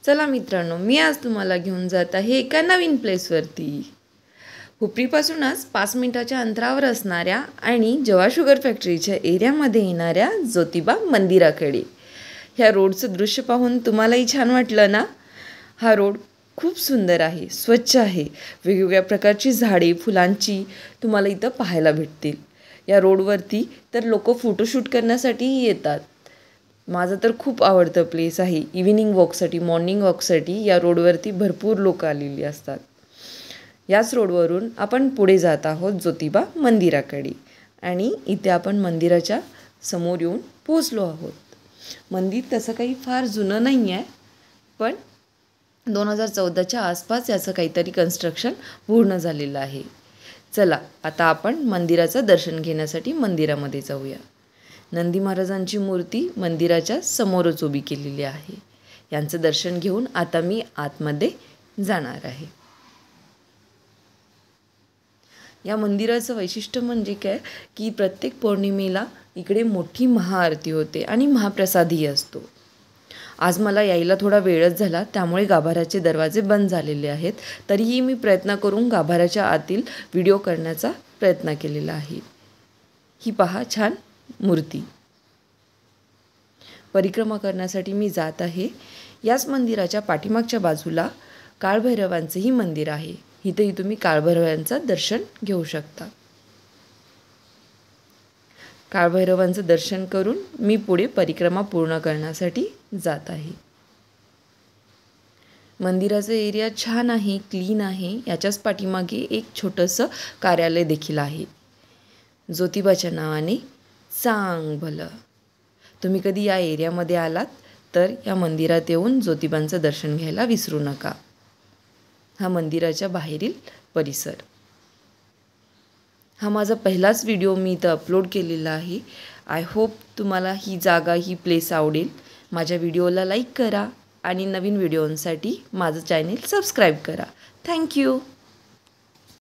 चला मित्रांनो, मी आज तुम्हाला घेऊन जात आहे एका नवीन प्लेसवरती. हुपरीपासूनच 5 मिनिटाच्या अंतरावर असणाऱ्या आणि जवा शुगर फॅक्टरीच्या एरियामध्ये येणाऱ्या ज्योतिबा मंदिराकडे. ह्या रोडचं दृश्य पाहून तुम्हालाही छान वाटलं ना? हा रोड खूप सुंदर आहे, स्वच्छ आहे. वेगवेगळ्या प्रकारची झाडे, फुलांची तुम्हाला इथं पाहायला भेटतील. या रोडवरती तर लोक फोटोशूट करण्यासाठीही येतात. माझं तर खूप आवडतं प्लेस आहे. इव्हिनिंग वॉकसाठी, मॉर्निंग वॉकसाठी या रोडवरती भरपूर लोक आलेली असतात. याच रोडवरून आपण पुढे जात आहोत ज्योतिबा मंदिराकडे आणि इथे आपण मंदिराच्या समोर येऊन पोहोचलो आहोत. मंदिर तसं काही फार जुनं नाही आहे, पण 2014च्या आसपास याचं काहीतरी कन्स्ट्रक्शन पूर्ण झालेलं आहे. चला आता आपण मंदिराचं दर्शन घेण्यासाठी मंदिरामध्ये जाऊया. नंदी महाराजांची मूर्ती मंदिराच्या समोरच उभी केलेली आहे. यांचं दर्शन घेऊन आता मी आतमध्ये जाणार आहे. या मंदिराचं वैशिष्ट्य म्हणजे काय की प्रत्येक पौर्णिमेला इकडे मोठी महाआरती होते आणि महाप्रसादही असतो. आज मला यायला थोडा वेळच झाला, त्यामुळे गाभाऱ्याचे दरवाजे बंद झालेले आहेत. तरीही मी प्रयत्न करून गाभाऱ्याच्या आतील व्हिडिओ करण्याचा प्रयत्न केलेला आहे. ही पहा छान मूर्ती. परिक्रमा करण्यासाठी मी जात आहे. याच मंदिराच्या पाठीमागच्या बाजूला काळभैरवांचंही मंदिर आहे. इथेही तुम्ही काळभैरवांचं दर्शन घेऊ शकता. काळभैरवांचं दर्शन करून मी पुढे परिक्रमा पूर्ण करण्यासाठी जात आहे. मंदिराचा एरिया छान आहे, क्लीन आहे. याच्याच पाठीमागे एक छोटंसं कार्यालय देखील आहे, ज्योतिबाच्या नावाने. सांग भलं. तुम्ही कधी या एरियामध्ये आलात तर या मंदिरात येऊन ज्योतिबांचं दर्शन घ्यायला विसरू नका. हा मंदिराच्या बाहेरील परिसर. हा माझा पहिलाच व्हिडिओ मी इथं अपलोड केलेला आहे. आय होप तुम्हाला ही जागा, ही प्लेस आवडेल. माझ्या व्हिडिओला लाईक करा आणि नवीन व्हिडिओंसाठी माझं चॅनेल सबस्क्राईब करा. थँक्यू.